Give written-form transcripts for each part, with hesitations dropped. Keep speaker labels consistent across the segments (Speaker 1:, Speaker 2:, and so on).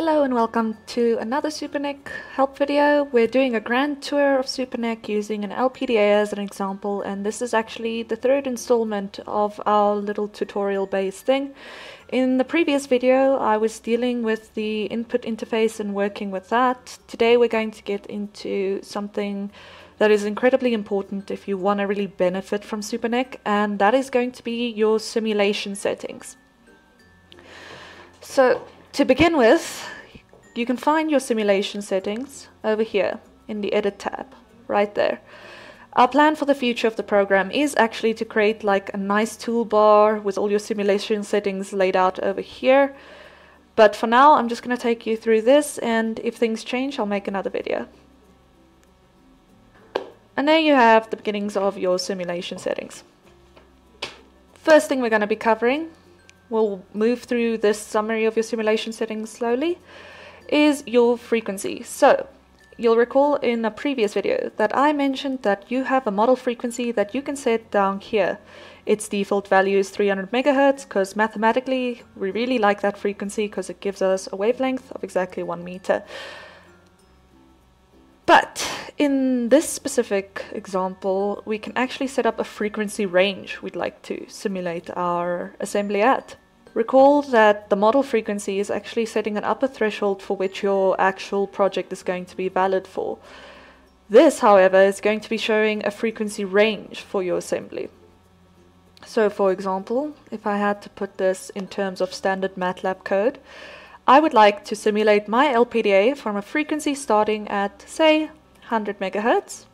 Speaker 1: Hello and welcome to another SuperNEC help video. We're doing a grand tour of SuperNEC using an LPDA as an example, and this is actually the third installment of our little tutorial based thing. In the previous video I was dealing with the input interface and working with that. Today we're going to get into something that is incredibly important if you want to really benefit from SuperNEC, and that is going to be your simulation settings. So to begin with, you can find your simulation settings over here in the Edit tab, right there. Our plan for the future of the program is actually to create like a nice toolbar with all your simulation settings laid out over here. But for now, I'm just going to take you through this, and if things change, I'll make another video. And there you have the beginnings of your simulation settings. First thing we're going to be covering, we'll move through this summary of your simulation settings slowly, is your frequency. So you'll recall in a previous video that I mentioned that you have a model frequency that you can set down here. Its default value is 300 megahertz because mathematically we really like that frequency because it gives us a wavelength of exactly 1 meter. But in this specific example, we can actually set up a frequency range we'd like to simulate our assembly at. Recall that the model frequency is actually setting an upper threshold for which your actual project is going to be valid for. This, however, is going to be showing a frequency range for your assembly. So, for example, if I had to put this in terms of standard MATLAB code, I would like to simulate my LPDA from a frequency starting at, say, 100 megahertz.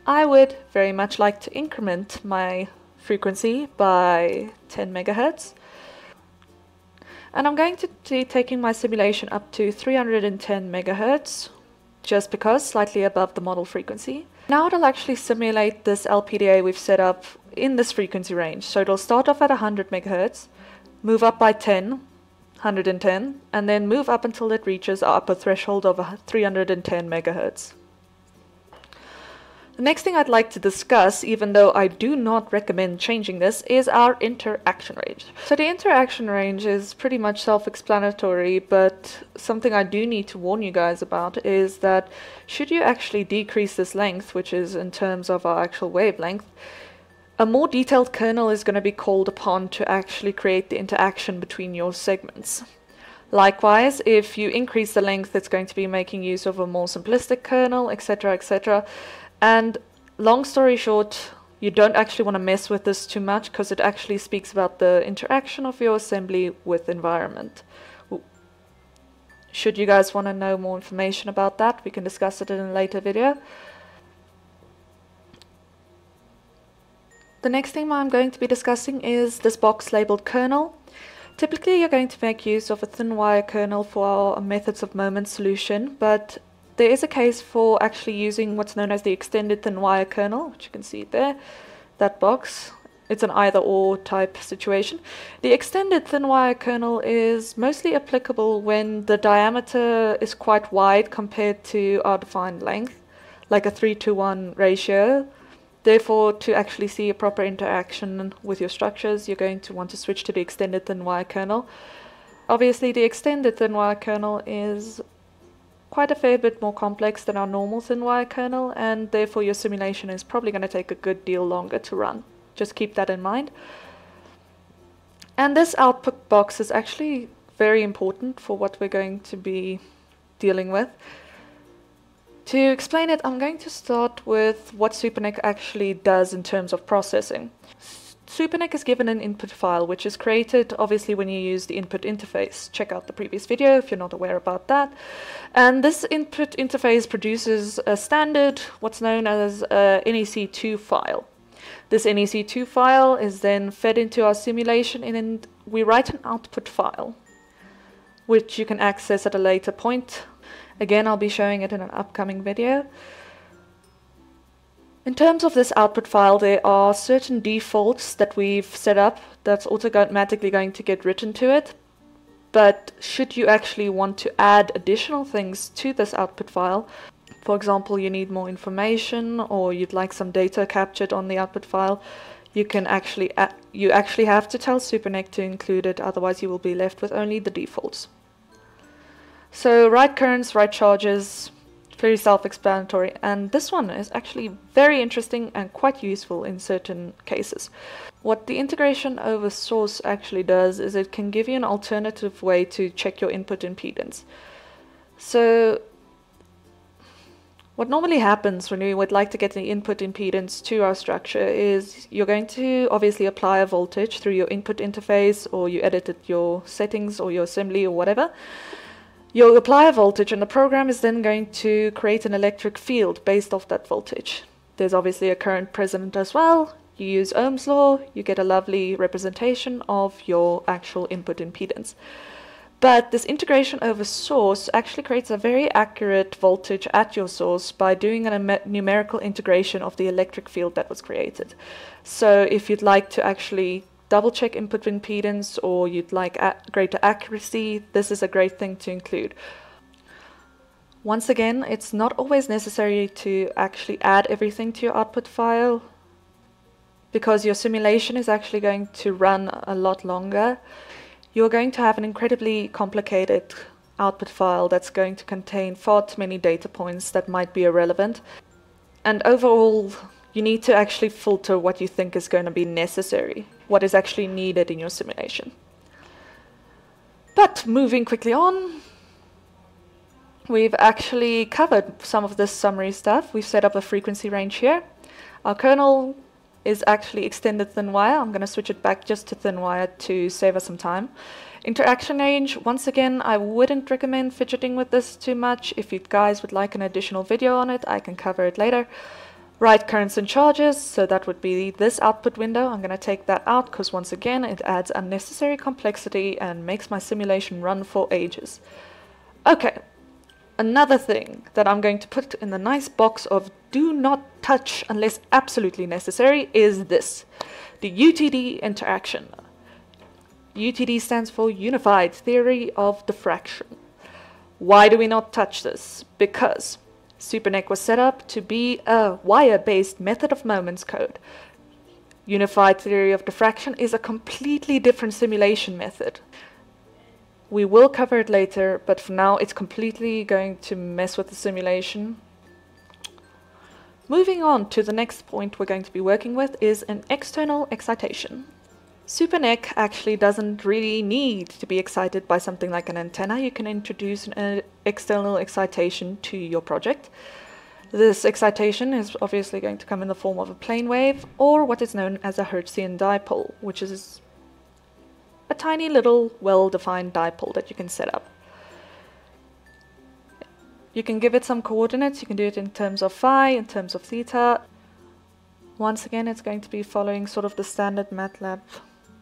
Speaker 1: I would very much like to increment my frequency by 10 megahertz. And I'm going to be taking my simulation up to 310 megahertz, just because, slightly above the model frequency. Now it'll actually simulate this LPDA we've set up in this frequency range. So it'll start off at 100 megahertz, move up by 10, 110, and then move up until it reaches our upper threshold of 310 megahertz. The next thing I'd like to discuss, even though I do not recommend changing this, is our interaction range. So the interaction range is pretty much self-explanatory, but something I do need to warn you guys about is that should you actually decrease this length, which is in terms of our actual wavelength, a more detailed kernel is going to be called upon to actually create the interaction between your segments. Likewise, if you increase the length, it's going to be making use of a more simplistic kernel, etc., etc. And long story short, you don't actually want to mess with this too much because it actually speaks about the interaction of your assembly with environment. Should you guys want to know more information about that, we can discuss it in a later video. The next thing I'm going to be discussing is this box labeled kernel. Typically you're going to make use of a thin wire kernel for our methods of moment solution, but there is a case for actually using what's known as the extended thin wire kernel, which you can see there, that box. It's an either or type situation. The extended thin wire kernel is mostly applicable when the diameter is quite wide compared to our defined length, like a 3:1 ratio. Therefore, to actually see a proper interaction with your structures, you're going to want to switch to the extended thin wire kernel. Obviously, the extended thin wire kernel is quite a fair bit more complex than our normal thin wire kernel, and therefore your simulation is probably going to take a good deal longer to run. Just keep that in mind. And this output box is actually very important for what we're going to be dealing with. To explain it, I'm going to start with what SuperNEC actually does in terms of processing. SuperNEC is given an input file, which is created obviously when you use the input interface. Check out the previous video if you're not aware about that. And this input interface produces a standard, what's known as a NEC2 file. This NEC2 file is then fed into our simulation, and we write an output file, which you can access at a later point. Again, I'll be showing it in an upcoming video. In terms of this output file, there are certain defaults that we've set up that's automatically going to get written to it. But should you actually want to add additional things to this output file, for example, you need more information or you'd like some data captured on the output file, you actually have to tell SuperNEC to include it, otherwise you will be left with only the defaults. So write currents, write charges, very self-explanatory, and this one is actually very interesting and quite useful in certain cases. What the integration over source actually does is it can give you an alternative way to check your input impedance. So what normally happens when we would like to get the input impedance to our structure is you're going to obviously apply a voltage through your input interface, or you edited your settings or your assembly or whatever. You'll apply a voltage and the program is then going to create an electric field based off that voltage. There's obviously a current present as well. You use Ohm's law, you get a lovely representation of your actual input impedance. But this integration over source actually creates a very accurate voltage at your source by doing a numerical integration of the electric field that was created. So if you'd like to actually double check input impedance, or you'd like greater accuracy, this is a great thing to include. Once again, it's not always necessary to actually add everything to your output file, because your simulation is actually going to run a lot longer. You're going to have an incredibly complicated output file that's going to contain far too many data points that might be irrelevant. And overall, you need to actually filter what you think is going to be necessary, what is actually needed in your simulation. But moving quickly on, we've actually covered some of this summary stuff. We've set up a frequency range here. Our kernel is actually extended thin wire. I'm going to switch it back just to thin wire to save us some time. Interaction range, once again, I wouldn't recommend fidgeting with this too much. If you guys would like an additional video on it, I can cover it later. Write currents and charges, so that would be this output window. I'm going to take that out because once again it adds unnecessary complexity and makes my simulation run for ages. Okay, another thing that I'm going to put in the nice box of do not touch unless absolutely necessary is this, the UTD interaction. UTD stands for Unified Theory of Diffraction. Why do we not touch this? Because SuperNEC was set up to be a wire-based method of moments code. Unified Theory of Diffraction is a completely different simulation method. We will cover it later, but for now it's completely going to mess with the simulation. Moving on to the next point we're going to be working with is an external excitation. SuperNEC actually doesn't really need to be excited by something like an antenna. You can introduce an external excitation to your project. This excitation is obviously going to come in the form of a plane wave, or what is known as a Hertzian dipole, which is a tiny little well-defined dipole that you can set up. You can give it some coordinates. You can do it in terms of phi, in terms of theta. Once again, it's going to be following sort of the standard MATLAB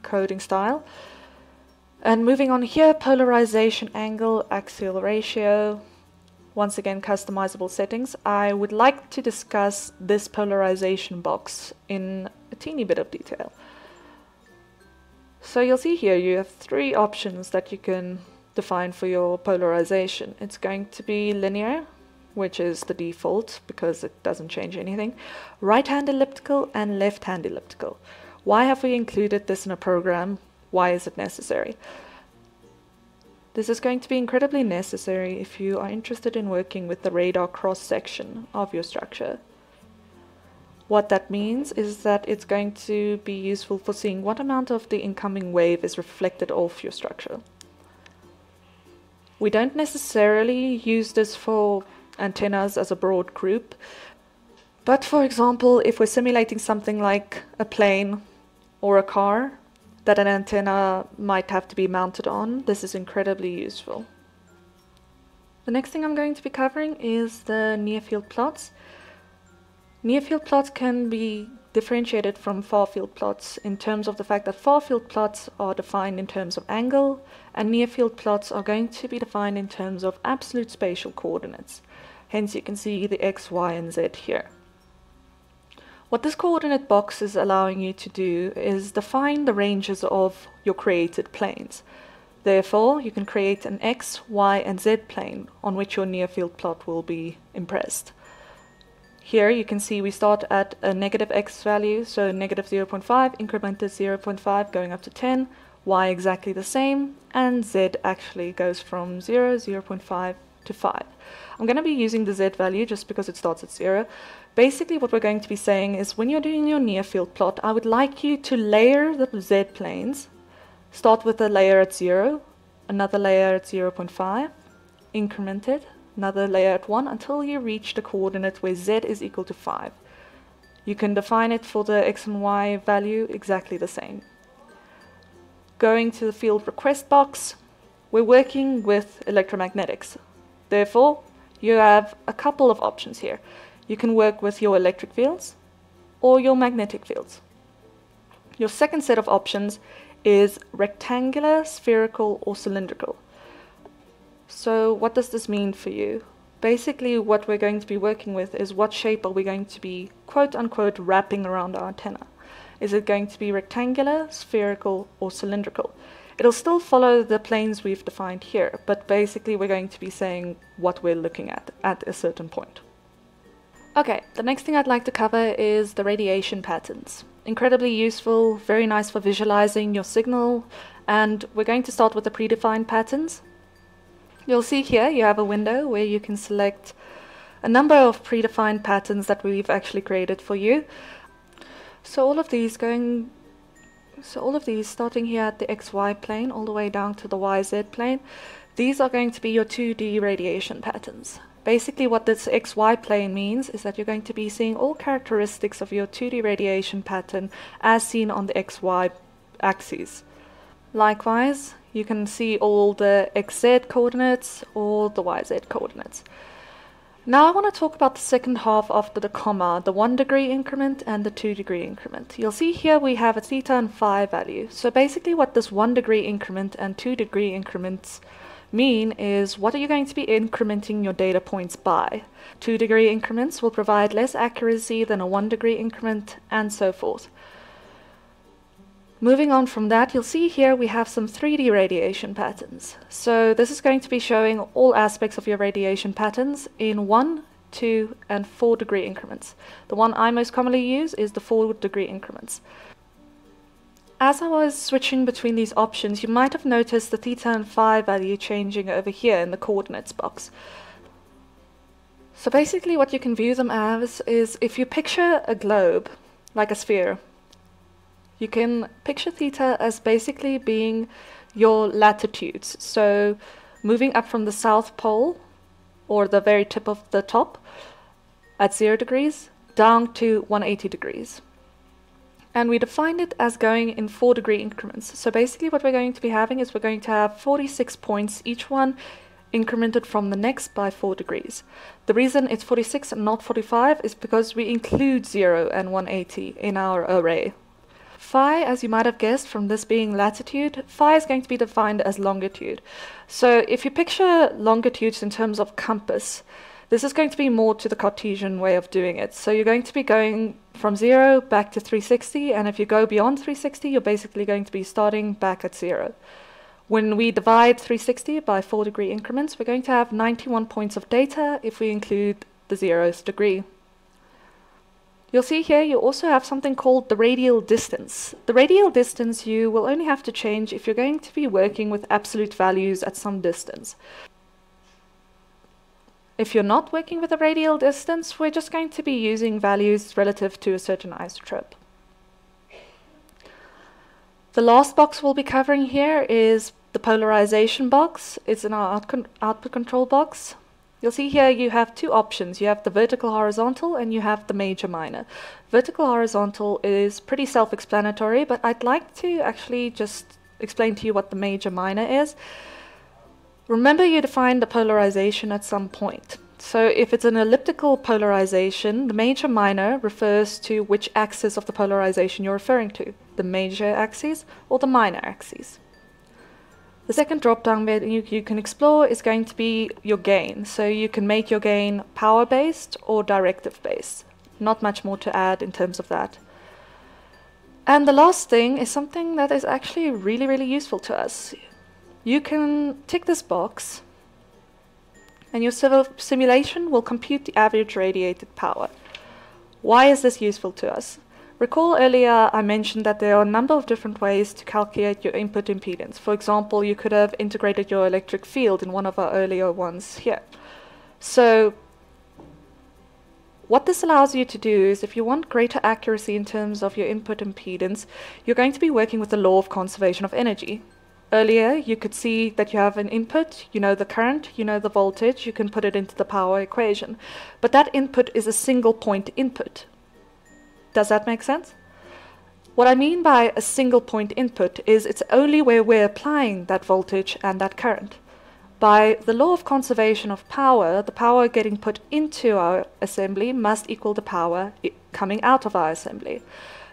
Speaker 1: coding style. And moving on here, polarization angle, axial ratio, once again customizable settings. I would like to discuss this polarization box in a teeny bit of detail. So you'll see here you have three options that you can define for your polarization. It's going to be linear, which is the default because it doesn't change anything, right-hand elliptical and left-hand elliptical. Why have we included this in a program? Why is it necessary? This is going to be incredibly necessary if you are interested in working with the radar cross-section of your structure. What that means is that it's going to be useful for seeing what amount of the incoming wave is reflected off your structure. We don't necessarily use this for antennas as a broad group, but for example, if we're simulating something like a plane or a car that an antenna might have to be mounted on, this is incredibly useful. The next thing I'm going to be covering is the near-field plots. Near-field plots can be differentiated from far-field plots in terms of the fact that far-field plots are defined in terms of angle, and near-field plots are going to be defined in terms of absolute spatial coordinates. Hence you can see the x, y, and z here. What this coordinate box is allowing you to do is define the ranges of your created planes. Therefore, you can create an x, y, and z plane on which your near-field plot will be impressed. Here you can see we start at a negative x value, so negative 0.5, incremented 0.5 going up to 10, y exactly the same, and z actually goes from 0, 0.5 to 5. I'm going to be using the z value just because it starts at 0. Basically what we're going to be saying is when you're doing your near field plot, I would like you to layer the z planes. Start with a layer at 0, another layer at 0.5, incremented, another layer at 1 until you reach the coordinate where z is equal to 5. You can define it for the x and y value exactly the same. Going to the field request box, we're working with electromagnetics. Therefore, you have a couple of options here. You can work with your electric fields or your magnetic fields. Your second set of options is rectangular, spherical, or cylindrical. So what does this mean for you? Basically what we're going to be working with is what shape are we going to be quote-unquote wrapping around our antenna. Is it going to be rectangular, spherical, or cylindrical? It'll still follow the planes we've defined here, but basically we're going to be saying what we're looking at a certain point. Okay, the next thing I'd like to cover is the radiation patterns. Incredibly useful, very nice for visualizing your signal, and we're going to start with the predefined patterns. You'll see here you have a window where you can select a number of predefined patterns that we've actually created for you. So all of these starting here at the XY plane all the way down to the YZ plane, these are going to be your 2D radiation patterns. Basically what this XY plane means is that you're going to be seeing all characteristics of your 2D radiation pattern as seen on the XY axis. Likewise, you can see all the XZ coordinates or the YZ coordinates. Now I want to talk about the second half after the comma, the 1 degree increment and the 2 degree increment. You'll see here we have a theta and phi value. So basically what this 1 degree increment and 2 degree increments mean is what are you going to be incrementing your data points by. 2 degree increments will provide less accuracy than a 1 degree increment and so forth. Moving on from that, you'll see here we have some 3D radiation patterns. So this is going to be showing all aspects of your radiation patterns in 1, 2, and 4 degree increments. The one I most commonly use is the 4 degree increments. As I was switching between these options, you might have noticed the theta and phi value changing over here in the coordinates box. So basically what you can view them as is if you picture a globe, like a sphere, you can picture theta as basically being your latitudes. So moving up from the South Pole, or the very tip of the top, at 0 degrees, down to 180 degrees. And we defined it as going in 4 degree increments. So basically what we're going to be having is we're going to have 46 points, each one incremented from the next by 4 degrees. The reason it's 46 and not 45 is because we include 0 and 180 in our array. Phi, as you might have guessed from this being latitude, phi is going to be defined as longitude. So if you picture longitudes in terms of compass, this is going to be more to the Cartesian way of doing it. So you're going to be going from 0 back to 360, and if you go beyond 360, you're basically going to be starting back at 0. When we divide 360 by 4 degree increments, we're going to have 91 points of data if we include the 0th degree. You'll see here you also have something called the radial distance. The radial distance you will only have to change if you're going to be working with absolute values at some distance. If you're not working with a radial distance, we're just going to be using values relative to a certain isotope. The last box we'll be covering here is the polarization box. It's in our output control box. You'll see here you have two options. You have the vertical horizontal and you have the major minor. Vertical horizontal is pretty self-explanatory, but I'd like to actually just explain to you what the major minor is. Remember you defined the polarization at some point. So if it's an elliptical polarization, the major minor refers to which axis of the polarization you're referring to, the major axis or the minor axis. The second drop-down menu you can explore is going to be your gain. So you can make your gain power-based or directive-based. Not much more to add in terms of that. And the last thing is something that is actually really, really useful to us. You can tick this box and your simulation will compute the average radiated power. Why is this useful to us? Recall earlier I mentioned that there are a number of different ways to calculate your input impedance. For example, you could have integrated your electric field in one of our earlier ones here. So what this allows you to do is, if you want greater accuracy in terms of your input impedance, you're going to be working with the law of conservation of energy. Earlier, you could see that you have an input, you know the current, you know the voltage, you can put it into the power equation. But that input is a single point input. Does that make sense? What I mean by a single point input is it's only where we're applying that voltage and that current. By the law of conservation of power, the power getting put into our assembly must equal the power coming out of our assembly.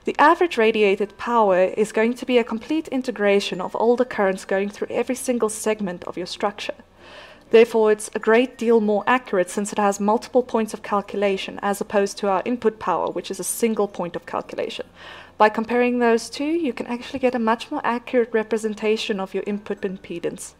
Speaker 1: The average radiated power is going to be a complete integration of all the currents going through every single segment of your structure. Therefore, it's a great deal more accurate since it has multiple points of calculation as opposed to our input power, which is a single point of calculation. By comparing those two, you can actually get a much more accurate representation of your input impedance.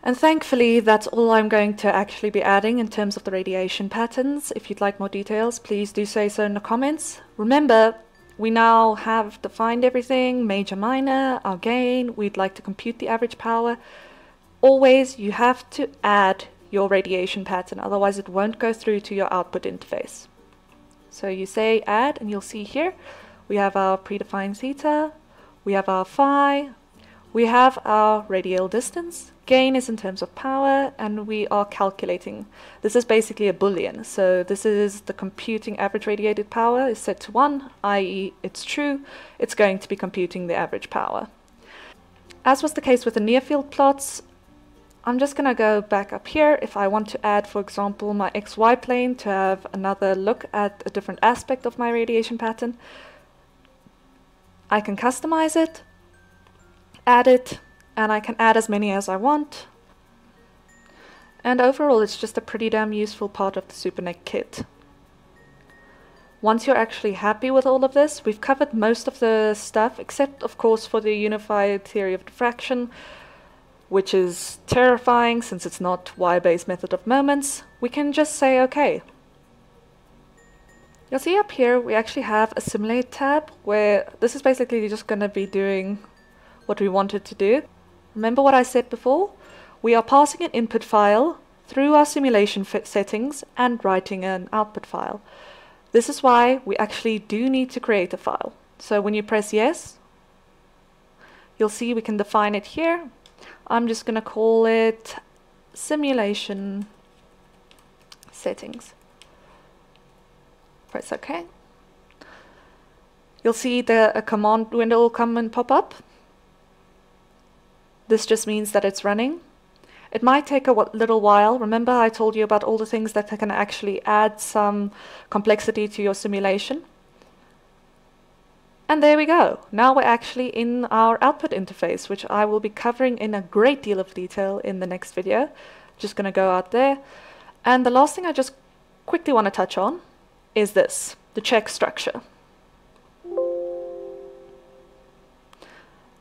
Speaker 1: And thankfully, that's all I'm going to actually be adding in terms of the radiation patterns. If you'd like more details, please do say so in the comments. Remember, we now have defined everything, major, minor, our gain. We'd like to compute the average power. Always, you have to add your radiation pattern, otherwise it won't go through to your output interface. So you say add, and you'll see here, we have our predefined theta, we have our phi, we have our radial distance, gain is in terms of power, and we are calculating. This is basically a boolean, so this is the computing average radiated power is set to 1, i.e. it's true, it's going to be computing the average power. As was the case with the near field plots, I'm just going to go back up here. If I want to add, for example, my XY plane to have another look at a different aspect of my radiation pattern, I can customize it, add it, and I can add as many as I want. And overall, it's just a pretty damn useful part of the SuperNEC kit. Once you're actually happy with all of this, we've covered most of the stuff, except of course for the unified theory of diffraction, which is terrifying since it's not wire-based method of moments. We can just say OK. You'll see up here we actually have a simulate tab where this is basically just going to be doing what we wanted to do. Remember what I said before? We are passing an input file through our simulation settings and writing an output file. This is why we actually do need to create a file. So when you press yes, you'll see we can define it here. I'm just going to call it simulation settings. Press OK. You'll see a command window will come and pop up. This just means that it's running. It might take a little while. Remember I told you about all the things that can actually add some complexity to your simulation. And there we go. Now we're actually in our output interface, which I will be covering in a great deal of detail in the next video. Just going to go out there. And the last thing I just quickly want to touch on is this, the check structure.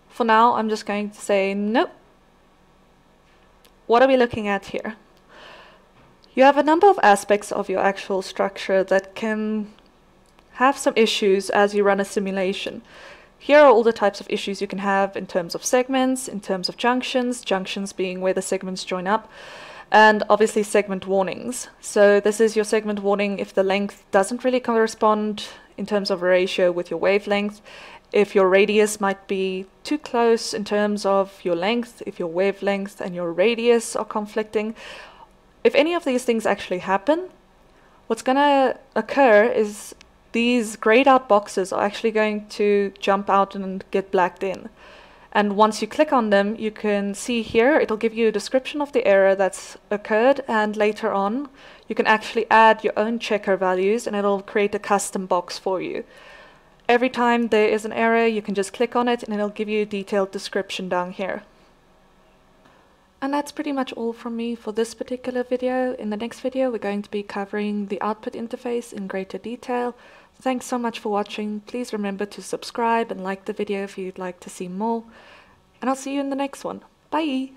Speaker 1: For now, I'm just going to say nope. What are we looking at here? You have a number of aspects of your actual structure that can have some issues as you run a simulation. Here are all the types of issues you can have in terms of segments, in terms of junctions, junctions being where the segments join up, and obviously segment warnings. So this is your segment warning if the length doesn't really correspond in terms of a ratio with your wavelength, if your radius might be too close in terms of your length, if your wavelength and your radius are conflicting. If any of these things actually happen, what's going to occur is these grayed out boxes are actually going to jump out and get blacked in. And once you click on them, you can see here, it'll give you a description of the error that's occurred, and later on, you can actually add your own checker values and it'll create a custom box for you. Every time there is an error, you can just click on it and it'll give you a detailed description down here. And that's pretty much all from me for this particular video. In the next video, we're going to be covering the output interface in greater detail. Thanks so much for watching. Please remember to subscribe and like the video if you'd like to see more. And I'll see you in the next one. Bye!